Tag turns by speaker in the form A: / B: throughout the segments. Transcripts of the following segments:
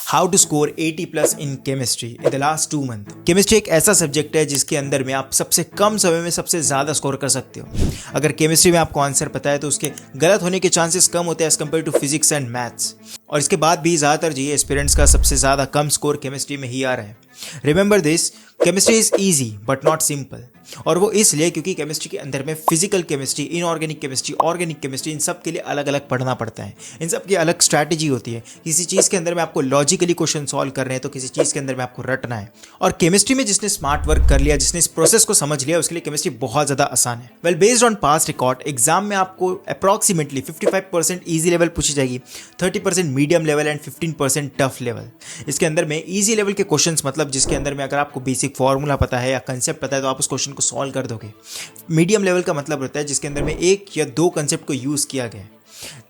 A: How to score 80+ in chemistry in the last 2 month. Chemistry एक ऐसा subject है जिसके अंदर में आप सबसे कम समय में सबसे ज़्यादा स्कोर कर सकते हो। अगर केमिस्ट्री में आपको आंसर पता है तो उसके गलत होने के चांसेस कम होते हैं as compare to physics and maths. और इसके बाद भी ज़्यादातर जी एस्पिरेंट्स का सबसे ज़्यादा कम स्कोर केमिस्ट्री में ही आ रहा है। Remember this, chemistry is easy but not simple. और वो इसलिए क्योंकि केमिस्ट्री के अंदर में physical chemistry, inorganic chemistry, organic chemistry, इन सब के लिए अलग अलग पढ़ना पड़ता है। इन सब की अलग स्ट्रैटेजी होती है। किसी चीज़ के अंदर में आपको लॉजिकली क्वेश्चन सॉल्व करने हैं तो किसी चीज़ के अंदर में आपको रटना है। और केमिस्ट्री में जिसने स्मार्ट वर्क कर लिया, जिसने इस प्रोसेस को समझ लिया, उसके लिए केमिस्ट्री बहुत ज़्यादा आसान है। Well, based on past record exam में आपको अप्रॉक्सीमेटली 55% ईजी लेवल पूछी जाएगी, 30% medium level and 15% tough level. इसके अंदर में ईजी लेवल के क्वेश्चंस मतलब जिसके अंदर में अगर आपको बेसिक फॉर्मूला पता है या कंसेप्ट पता है तो आप उस क्वेश्चन को सॉल्व कर दोगे। मीडियम लेवल का मतलब होता है जिसके अंदर में 1 या 2 कंसेप्ट को यूज़ किया गया है।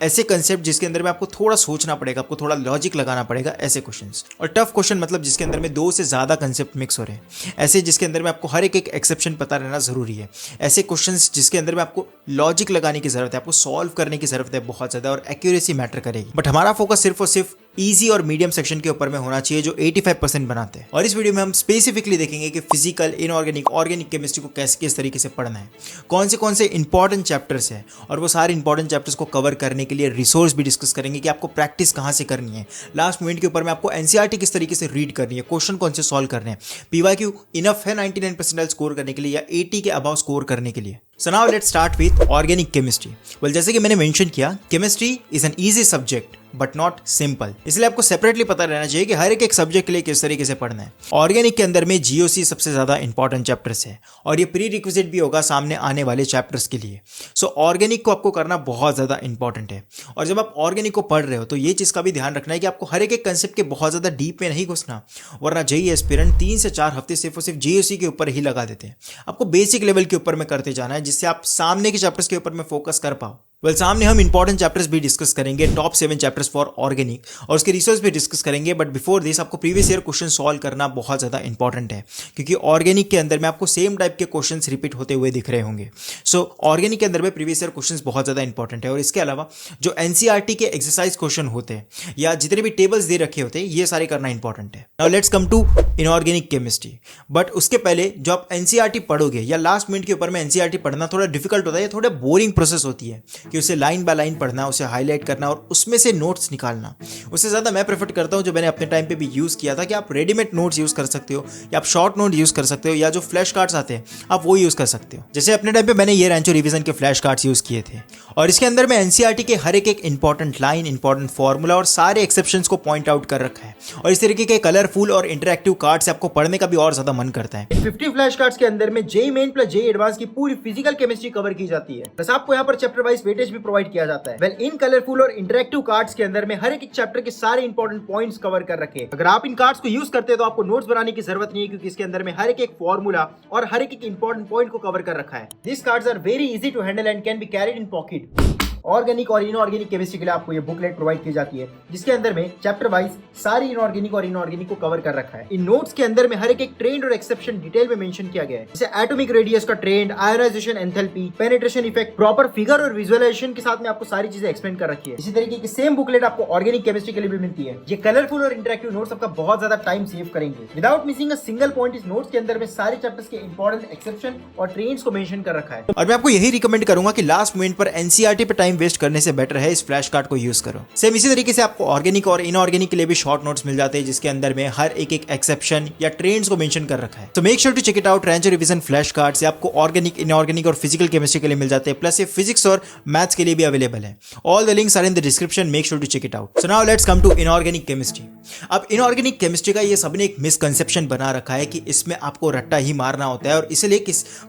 A: ऐसे कंसेप्ट जिसके अंदर में आपको थोड़ा सोचना पड़ेगा, आपको थोड़ा लॉजिक लगाना पड़ेगा, ऐसे क्वेश्चंस। और टफ क्वेश्चन मतलब जिसके अंदर में 2 से ज़्यादा कंसेप्ट मिक्स हो रहे हैं, ऐसे जिसके अंदर में आपको हर एक एक्सेप्शन पता रहना ज़रूरी है। ऐसे क्वेश्चंस जिसके अंदर में आपको लॉजिक लगाने की ज़रूरत है, आपको सॉल्व करने की ज़रूरत है बहुत ज़्यादा, और एक्यूरेसी मैटर करेगी। बट हमारा फोकस सिर्फ और सिर्फ ईजी और मीडियम सेक्शन के ऊपर में होना चाहिए जो 85% बनाते हैं। और इस वीडियो में हम स्पेसिफिकली देखेंगे कि फिजिकल, इनऑर्गेनिक, ऑर्गेनिक केमिस्ट्री को कैसे किस तरीके से पढ़ना है, कौन से इंपॉर्टेंट चैप्टर्स हैं, और वो सारे इंपॉर्टेंट चैप्टर्स को कवर करने के लिए रिसोर्स भी डिस्कस करेंगे कि आपको प्रैक्टिस कहाँ से करनी है। लास्ट मिनट के ऊपर में आपको एनसीईआरटी किस तरीके से रीड करनी है, क्वेश्चन कौन से सॉल्व करने हैं, पीवाईक्यू इनफ है 99% स्कोर करने के लिए या 80 के अबव स्कोर करने के लिए। So now let's start with organic chemistry. Well, जैसे कि मैंने मेंशन किया, chemistry is an easy subject but not simple. इसलिए आपको सेपरेटली पता रहना चाहिए कि हर एक सब्जेक्ट के लिए किस तरीके से पढ़ना है। ऑर्गेनिक के अंदर में जीओसी सबसे ज़्यादा इंपॉर्टेंट चैप्टर्स है और ये प्री रिक्विजिट भी होगा सामने आने वाले चैप्टर्स के लिए। सो ऑर्गेनिक को आपको करना बहुत ज़्यादा इंपॉर्टेंट है। और जब आप ऑर्गेनिक को पढ़ रहे हो तो ये चीज़ का भी ध्यान रखना है कि आपको हर एक कंसेप्ट के बहुत ज़्यादा डीप में नहीं घुसना, वरना जेईई एस्पिरेंट 3 से 4 हफ्ते सिर्फ और सिर्फ जीओसी के ऊपर ही लगा देते हैं। आपको बेसिक लेवल के ऊपर में करते जाना है जिससे आप सामने के चैप्टर्स के ऊपर में फोकस कर पाओ। वेल, सामने हम इंपॉर्टेंट चैप्टर्स भी डिस्कस करेंगे, टॉप 7 चैप्टर्स फॉर ऑर्गेनिक, और उसके रिसर्च भी डिस्कस करेंगे। बट बिफोर दिस आपको प्रीवियस ईयर क्वेश्चन सॉल्व करना बहुत ज़्यादा इंपॉर्टेंट है क्योंकि ऑर्गेनिक के अंदर में आपको सेम टाइप के क्वेश्चंस रिपीट होते हुए दिख रहे होंगे। सो ऑर्गेनिक के अंदर में प्रीवियस ईयर क्वेश्चंस बहुत ज़्यादा इंपॉर्टेंट है। और इसके अलावा जो एनसीईआरटी के एक्सरसाइज क्वेश्चन होते हैं या जितने भी टेबल्स दे रखे होते हैं, ये सारे करना इंपॉर्टेंट है। Now let's come to inorganic chemistry. But उसके पहले जो आप एनसीईआरटी पढ़ोगे या लास्ट मिनट के ऊपर में एनसीईआरटी पढ़ना थोड़ा डिफिकल्ट होता है, थोड़ा बोरिंग प्रोसेस होती है कि उसे लाइन बाय लाइन पढ़ना, उसे हाईलाइट करना और उसमें से नोट्स निकालना। उससे ज़्यादा मैं प्रेफर करता हूं, जो मैंने अपने टाइम पे भी यूज़ किया था, कि आप रेडीमेड नोट्स यूज़ कर सकते हो या आप शॉर्ट नोट यूज़ कर सकते हो या जो फ्लैश कार्ड्स आते हैं आप वो यूज़ कर सकते हो। जैसे अपने टाइम पे मैंने ये रैंचो रिवीजन के फ्लैश कार्ड्स यूज़ किए थे और इसके अंदर में एनसीईआरटी के हर एक इंपॉर्टेंट लाइन, इंपॉर्टेंट फॉर्मूला और सारे एक्सेप्शंस को पॉइंट आउट कर रखा है। और इस तरीके के कलरफुल और इंटरेक्टिव कार्ड से आपको पढ़ने का भी और ज़्यादा मन करता है।
B: 50 फ्लैश कार्ड्स के अंदर में JEE main plus JEE advance की पूरी फिजिकल केमिस्ट्री कवर की जाती है, प्लस आपको यहाँ पर चैप्टर वाइज वेटेज भी प्रोवाइड किया जाता है। वेल, इन कलरफुल और इंटरेक्टिव कार्ड्स के अंदर में हर एक चैप्टर के सारे इंपॉर्टेंट पॉइंट्स कवर कर रखे हैं। अगर आप इन कार्ड्स को यूज करते हैं तो आपको नोट्स बनाने की जरूरत नहीं है क्योंकि इसके अंदर में हर एक फॉर्मूला और हर एक इंपॉर्टेंट पॉइंट को कवर कर रखा है। This cards are very easy to handle and can be carried in pocket. Organic और इनऑर्गेनिक केमिस्ट्री के लिए आपको ये बुकलेट प्रोवाइड की जाती है जिसके अंदर में चैप्टर वाइज सारी इनऑर्गेनिक और इनऑर्गेनिक को कवर कर रखा है। इन नोट्स के अंदर में हर एक ट्रेंड और एक्सेप्शन डिटेल में मेंशन किया गया है, जैसे एटॉमिक रेडियस का trend, ionisation, enthalpy, penetration effect, proper figure और विजुअलाइजेशन के साथ में आपको सारी चीजें एक्सप्लेन कर रखी है। इसी तरीके की सेम बुकलेट आपको ऑर्गेनिक केमिस्ट्री के लिए भी मिलती है। ये कलरफुल और इंटरेक्टिव नोट्स आपका बहुत ज्यादा टाइम सेव करेंगे। Without missing a single point, इस नोट्स के अंदर में सारे चैप्टर्स के इंपॉर्टेंट एक्सेप्शन और ट्रेंड्स को मेंशन कर रखा है।
A: और मैं आपको यही रिकमेंड करूंगा कि लास्ट मिनट पर एनसीईआरटी पे टाइम वेस्ट करने से बेटर है इस फ्लैश कार्ड को यूज करो। सेम इसी तरीके से आपको ऑर्गेनिक और इनऑर्गेनिक के लिए भी शॉर्ट नोट्स मिल जाते हैं जिसके अंदर में हर एक एक्सेप्शन या ट्रेंड्स को मेंशन कर रखा है। तो make sure to check it out. Rancho revision flash card से आपको ऑर्गेनिक, इनऑर्गेनिक और फिजिकल केमिस्ट्री के लिए मिल जाते हैं, प्लस ये फिजिक्स और मैथ्स के लिए भी अवेलेबल है। All the links are in the description, make sure to check it out. So now let's come to inorganic chemistry. अब इनऑर्गेनिक केमिस्ट्री का ये सबने एक मिसकंसेप्शन बना रखा है कि इसमें आपको रट्टा ही मारना होता है और इसलिए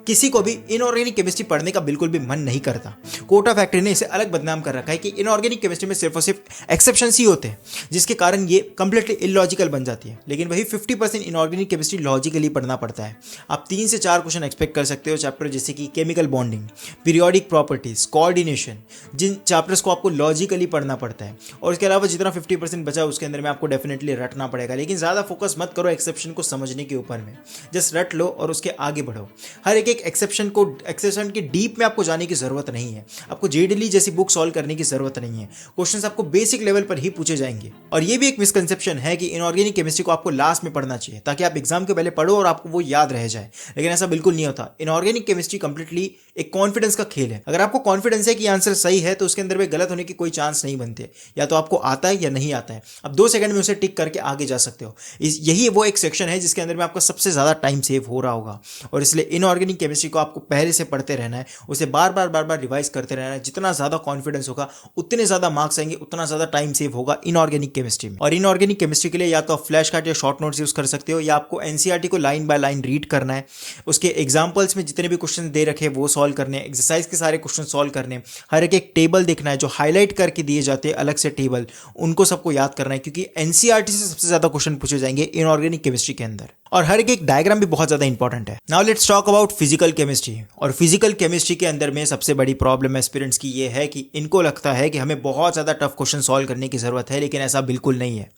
A: किसी को भी इनऑर्गेनिक केमिस्ट्री पढ़ने का बिल्कुल भी मन नहीं करता। कोटा फैक्ट्री ने इसे अलग बदनाम कर रखा है कि इनऑर्गेनिक केमिस्ट्री में सिर्फ और सिर्फ एक्सेप्शंस ही होते हैं जिसके कारण ये कंप्लीटली इलॉजिकल बन जाती है। लेकिन वही 50% इनऑर्गेनिक केमिस्ट्री लॉजिकली पढ़ना पड़ता है। आप 3 से 4 क्वेश्चन एक्सपेक्ट कर सकते हो चैप्टर जैसे कि chemical bonding, periodic properties, coordination, जिन चैप्टर्स को आपको लॉजिकली पढ़ना पड़ता है। और इसके अलावा जितना 50% बचा उसके अंदर में आपको डेफिनेटली रटना पड़ेगा। लेकिन ज़्यादा फोकस मत करो एक्सेप्शन को समझने के ऊपर में, जस्ट रट लो और उसके आगे बढ़ो। हर एक एक्सेप्शन की डीप में आपको जाने की जरूरत नहीं है। आपको जेईई जैसे जैसी बुक सॉल्व करने की जरूरत नहीं है। क्वेश्चंस आपको बेसिक लेवल पर ही पूछे जाएंगे। और ये भी एक मिसकंसेप्शन है कि इनऑर्गेनिक केमिस्ट्री को आपको लास्ट में पढ़ना चाहिए ताकि आप एग्जाम के पहले पढ़ो और आपको वो याद रह जाए, लेकिन ऐसा बिल्कुल नहीं होता। इनऑर्गेनिक केमिस्ट्री कंप्लीटली एक कॉन्फिडेंस का खेल है। अगर आपको कॉन्फिडेंस है कि आंसर सही है तो उसके अंदर में गलत होने की कोई चांस नहीं बनते। या तो आपको आता है या नहीं आता है, आप 2 सेकंड में उसे टिक करके आगे जा सकते हो। यही वो एक सेक्शन है जिसके अंदर में आपका सबसे ज्यादा टाइम सेव हो रहा होगा। और इसलिए इनऑर्गेनिक केमिस्ट्री को आपको पहले से पढ़ते रहना है, उसे बार बार रिवाइज करते रहना है। जितना ज्यादा कॉन्फिडेंस होगा उतने ज्यादा मार्क्स आएंगे, उतना ज्यादा टाइम सेव होगा इनऑर्गेनिक केमिस्ट्री में। और इनऑर्गेनिक केमिस्ट्री के लिए या तो आप फ्लैश कार्ड या शॉर्ट नोट्स यूज कर सकते हो, या आपको एनसीईआरटी को लाइन बाय लाइन रीड करना है, उसके एग्जांपल्स में जितने भी क्वेश्चन दे रखे वो सॉल्व करने, एक्सरसाइज के सारे क्वेश्चन सॉल्व करने, हर एक टेबल देखना है जो हाईलाइट करके दिए जाते हैं अलग से टेबल, उनको सबको याद करना है क्योंकि एनसीईआरटी से सबसे ज्यादा क्वेश्चन पूछे जाएंगे इनऑर्गेनिक केमिस्ट्री के अंदर। और हर एक डायग्राम भी बहुत ज्यादा इंपॉर्टेंट है। Now let's talk about physical chemistry. और फिजिकल केमिस्ट्री के अंदर में सबसे बड़ी प्रॉब्लम एस्पिरेंट्स की ये है कि इनको लगता है कि हमें बहुत ज्यादा टफ क्वेश्चन सॉल्व करने की जरूरत है, लेकिन ऐसा बिल्कुल नहीं है।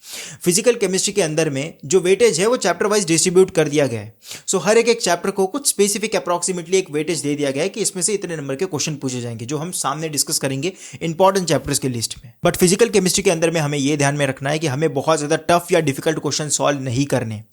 A: फिजिकल केमिस्ट्री के अंदर में जो वेटेज है वो चैप्टर वाइज डिस्ट्रीब्यूट कर दिया गया है। सो हर एक चैप्टर को कुछ स्पेसिफिक अप्रॉक्सीमेटली एक वेटेज दे दिया गया है कि इसमें से इतने नंबर के क्वेश्चन पूछे जाएंगे, जो हम सामने डिस्कस करेंगे इंपॉर्टेंट चैप्टर्स के लिस्ट में। बट फिजिकल केमिस्ट्री के अंदर में हमें यह ध्यान में रखना है कि हमें बहुत ज्यादा टफ या डिफिकल्ट क्वेश्चन सॉल्व नहीं करने।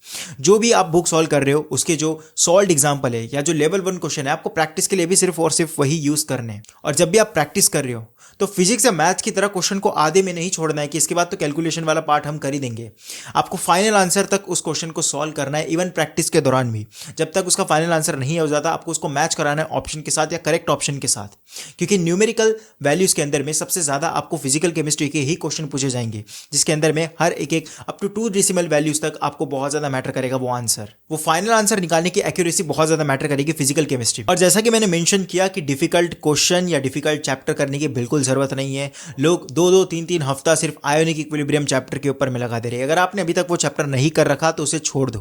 A: जो भी आप बुक सॉल्व कर रहे हो उसके जो सॉल्व एग्जाम्पल है या जो लेवल 1 क्वेश्चन है, आपको प्रैक्टिस के लिए भी सिर्फ और सिर्फ वही यूज करने। और जब भी आप प्रैक्टिस कर रहे हो तो फिजिक्स या मैथ्स की तरह क्वेश्चन को आधे में नहीं छोड़ना है कि इसके बाद तो कैलकुलेशन वाला पार्ट हम कर ही देंगे। आपको फाइनल आंसर तक उस क्वेश्चन को सॉल्व करना है, इवन प्रैक्टिस के दौरान भी। जब तक उसका फाइनल आंसर नहीं हो जाता आपको उसको मैच कराना है ऑप्शन के साथ या करेक्ट ऑप्शन के साथ, क्योंकि न्यूमेरिकल वैल्यूज के अंदर में सबसे ज्यादा आपको फिजिकल केमिस्ट्री के ही क्वेश्चन पूछे जाएंगे, जिसके अंदर में हर एक अप टू 2 डेसिमल वैल्यूज तक आपको बहुत ज्यादा मैटर करेगा वो आंसर। वो फाइनल आंसर निकालने की एक्यूरेसी बहुत ज्यादा मैटर करेगी फिजिकल केमिस्ट्री। और जैसा कि मैंने मेंशन किया कि डिफिकल्ट क्वेश्चन या डिफिकल्ट चैप्टर करने की बिल्कुल जरूरत नहीं है। लोग 2-2, 3-3 हफ्ता सिर्फ आयोनिक इक्विलिब्रियम चैप्टर के ऊपर में लगा दे रहे हैं। अगर आपने अभी तक वो चैप्टर नहीं कर रखा तो उसे छोड़ दो,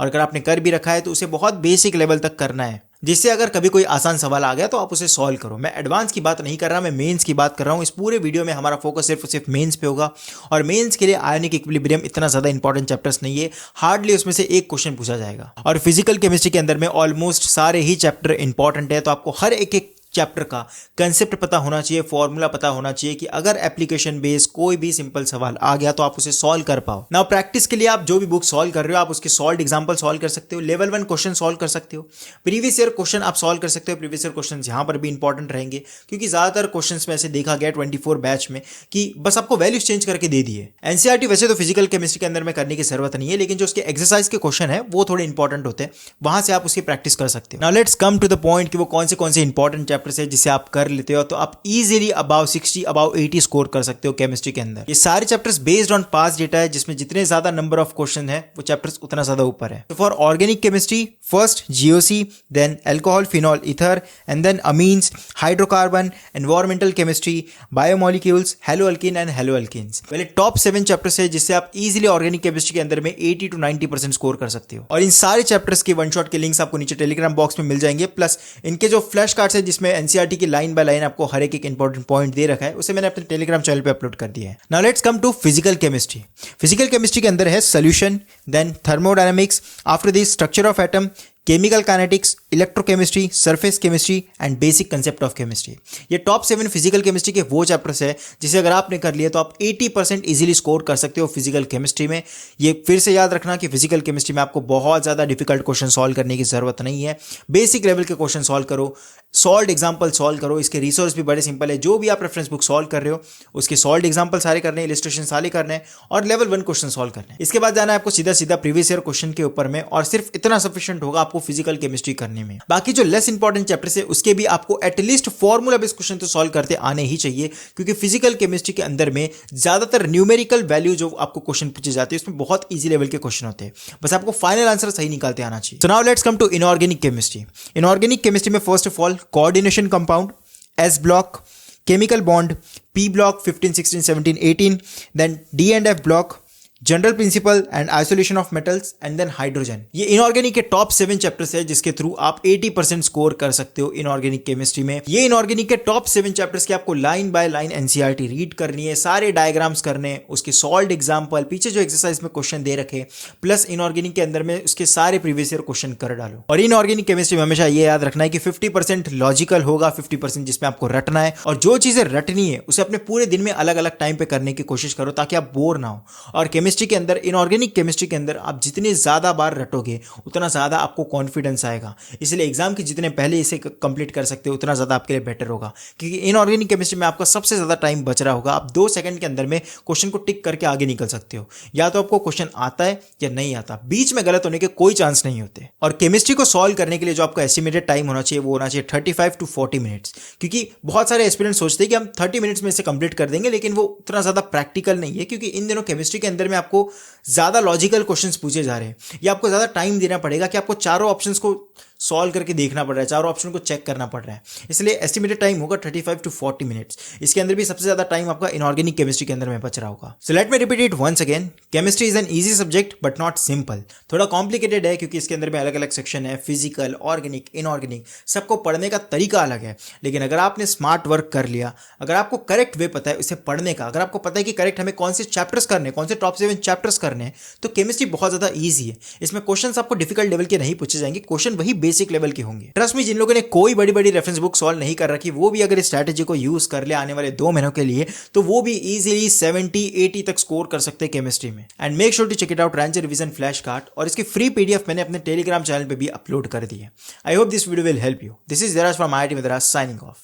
A: और अगर आपने कर भी रखा है तो उसे बहुत बेसिक लेवल तक करना है, जिससे अगर कभी कोई आसान सवाल आ गया तो आप उसे सॉल्व करो। मैं एडवांस की बात नहीं कर रहा, मैं मेंस की बात कर रहा हूं। इस पूरे वीडियो में हमारा फोकस सिर्फ मेंस पे होगा, और मेंस के लिए आयोनिक इक्विलिब्रियम इतना ज्यादा इंपॉर्टेंट चैप्टर्स नहीं है, हार्डली उसमें से एक क्वेश्चन पूछा जाएगा। और फिजिकल केमिस्ट्री के अंदर में ऑलमोस्ट सारे ही चैप्टर इंपॉर्टेंट है, तो आपको हर एक चैप्टर का कंसेप्ट पता होना चाहिए, फॉर्मूला पता होना चाहिए कि अगर एप्लीकेशन बेस कोई भी सिंपल सवाल आ गया तो आप उसे सॉल्व कर पाओ। नाउ प्रैक्टिस के लिए आप जो भी बुक सॉल्व कर रहे हो आप उसके सॉल्व एग्जांपल सॉल्व कर सकते हो, लेवल 1 क्वेश्चन सॉल्व कर सकते हो, प्रीवियस ईयर क्वेश्चन आप सॉल्व कर सकते हो। प्रीवियस ईयर क्वेश्चन यहां पर भी इंपॉर्टेंट रहेंगे, क्योंकि ज्यादातर क्वेश्चन में ऐसे देखा गया 24 बैच में कि बस आपको वैल्यूज चेंज करके दे दिए। एनसीईआरटी वैसे तो फिजिकल केमिस्ट्री के अंदर में करने की जरूरत नहीं है, लेकिन जो उसके एक्सरसाइज के क्वेश्चन है वो थोड़े इंपॉर्टेंट होते हैं, वहां से आप उसकी प्रैक्टिस कर सकते हो। Now let's come to the point कि वो कौन से इंपॉर्टेंट चैप्टर्स है जिसे आप कर लेते हो तो आप इजीली अबाव 60 अबाव 80 स्कोर कर सकते हो केमिस्ट्री के अंदर। ये सारे chapters based on pass data है, जिसमें जितने ज्यादा नंबर ऑफ क्वेश्चन है वो चैप्टर्स उतना ज्यादा ऊपर है। तो for organic chemistry first GOC, then alcohol, phenol, ether, and then amines, hydrocarbon, environmental chemistry, biomolecules, haloalkane and haloalkanes. पहले टॉप 7 चैप्टर्स है जिससे आप इजीली ऑर्गेनिक केमिस्ट्री के अंदर में 80 to 90% स्कोर कर सकते हो। और इन सारे चैप्टर्स के वन शॉट के लिंक्स आपको नीचे टेलीग्राम बॉक्स में मिल जाएंगे, प्लस इनके जो फ्लैश कार्ड्स है जिसमें एनसीईआरटी की लाइन बाय लाइन आपको हर एक इंपॉर्टेंट पॉइंट दे रखा है, उसे मैंने अपने टेलीग्राम चैनल पे अपलोड कर दिया है। Now let's come to physical chemistry. Physical chemistry के अंदर है solution, then thermodynamics, after this structure of atom, chemical kinetics, electrochemistry, surface chemistry and basic concept of chemistry. ये टॉप 7 फिजिकल केमिस्ट्री के वो चैप्टर्स है जिसे अगर आपने कर लिया तो आप 80% इजीली स्कोर कर सकते हो फिजिकल केमिस्ट्री में। ये फिर से याद रखना कि फिजिकल केमिस्ट्री में आपको बहुत ज़्यादा डिफिकल्ट क्वेश्चन सॉल्व करने की जरूरत नहीं है, बेसिक लेवल के क्वेश्चन सॉल्व करो, सॉल्व एग्जाम्पल सॉल्व करो। इसके रिसोर्स भी बड़े सिंपल है, जो भी आप रेफरेंस बुक सॉल्व कर रहे हो उसके सॉल्व एग्जाम्पल सारे करने, इलिस्ट्रेशन सारे करने और लेवल 1 क्वेश्चन सॉल्व करने। इसके बाद जाना है आपको सीधा प्रीवियस ईयर क्वेश्चन के ऊपर में, और सिर्फ इतना सफिशिएंट होगा आपको फिजिकल केमिस्ट्री करने में। बाकी जो लेस इंपॉर्टेंट चैप्टर्स है उसके भी आपको एटलीस्ट फॉर्मूला बेस्ड क्वेश्चन तो सॉल्व करते आने ही चाहिए, क्योंकि फिजिकल केमिस्ट्री के अंदर में ज्यादातर न्यूमेरिकल वैल्यू जो आपको क्वेश्चन पूछे जाते हैं उसमें बहुत इजी लेवल के क्वेश्चन होते हैं, बस आपको फाइनल आंसर सही निकालते आना चाहिए। So now let's come to inorganic chemistry. Inorganic chemistry में first of all coordination compound, S block, chemical bond, P block 15, 16, 17, 18, then D and F block, general principle and isolation of metals and then hydrogen. ये inorganic के top 7 chapters है जिसके through आप 80% score कर सकते हो inorganic chemistry में। ये इनऑर्गेनिक के टॉप 7 चैप्टर्स के आपको line by line NCERT read करनी है, सारे डायग्राम्स करने, उसके सॉल्व्ड एग्जांपल, पीछे जो एक्सरसाइज में क्वेश्चन दे रखे, प्लस इनऑर्गेनिक के अंदर में उसके सारे प्रीवियस ईयर क्वेश्चन कर डालो। और इनऑर्गेनिक केमिस्ट्री में हमेशा ये याद रखना है कि 50% लॉजिकल होगा, 50% जिसमें आपको रटना है, और जो चीजें रटनी है उसे अपने पूरे दिन में अलग अलग टाइम पे करने की कोशिश करो ताकि आप बोर ना हो। और केमिस्ट्री के अंदर, इनऑर्गेनिक केमिस्ट्री के अंदर आप जितने ज्यादा बार रटोगे उतना ज्यादा आपको कॉन्फिडेंस आएगा। इसलिए एग्जाम के जितने पहले इसे कंप्लीट कर सकते हो उतना ज्यादा आपके लिए बेटर होगा, क्योंकि इनऑर्गेनिक केमिस्ट्री में आपका सबसे ज्यादा टाइम बच रहा होगा। आप 2 सेकंड के अंदर में क्वेश्चन को टिक करके आगे निकल सकते हो। या तो आपको क्वेश्चन आता है या नहीं आता, बीच में गलत होने के कोई चांस नहीं होते। और केमिस्ट्री को सॉल्व करने के लिए जो आपका एस्टिमेटेड टाइम होना चाहिए वो होना चाहिए 35 to 40 मिनट्स, क्योंकि बहुत सारे एस्पिरेंट्स सोचते हैं कि हम 30 मिनट्स में इसे कंप्लीट कर देंगे, लेकिन वो उतना ज्यादा प्रैक्टिकल नहीं है, क्योंकि इन दिनों केमिस्ट्री के अंदर में आपको ज्यादा लॉजिकल क्वेश्चंस पूछे जा रहे हैं या आपको ज्यादा टाइम देना पड़ेगा कि आपको चारों ऑप्शंस को सॉल्व करके देखना पड़ रहा है, चारों ऑप्शन को चेक करना पड़ रहा है। इसलिए एस्टिमेटेड टाइम होगा 35 to 40 मिनट्स। इसके अंदर भी सबसे ज्यादा टाइम आपका इनऑर्गेनिक केमिस्ट्री के अंदर में बच रहा होगा। So let me repeat it once again, chemistry is an easy subject but not simple. थोड़ा कॉम्प्लिकेटेड है क्योंकि इसके अंदर में अलग अलग सेक्शन है, फिजिकल, ऑर्गेनिक, इनऑर्गेनिक, सबको पढ़ने का तरीका अलग है। लेकिन अगर आपने स्मार्ट वर्क कर लिया, अगर आपको करेक्ट वे पता है इसे पढ़ने का, अगर आपको पता है कि करेक्ट हमें कौन से चैप्टर्स करने, कौन से टॉप 7 चैप्टर्स करने हैं, तो केमिस्ट्री बहुत ज्यादा ईजी है। इसमें क्वेश्चन आपको डिफिकल्ट लेवल के नहीं पूछे जाएंगे, क्वेश्चन वही बेसिक लेवल के होंगे। ट्रस्ट मी, जिन लोगों ने कोई बड़ी बड़ी रेफरेंस बुक सॉल्व नहीं कर रखी, वो भी अगर इस स्ट्रैटेजी को यूज कर ले आने वाले 2 महीनों के लिए, तो वो भी इजीली 70-80 तक स्कोर कर सकते हैं केमिस्ट्री में। And make sure to check it out, rancher revision flash card, और इसकी फ्री पीडीएफ मैंने अपने टेलीग्राम चैनल पे भी अपलोड कर दी है। I hope this video will help you. This is Deraj from IIT Madras signing of.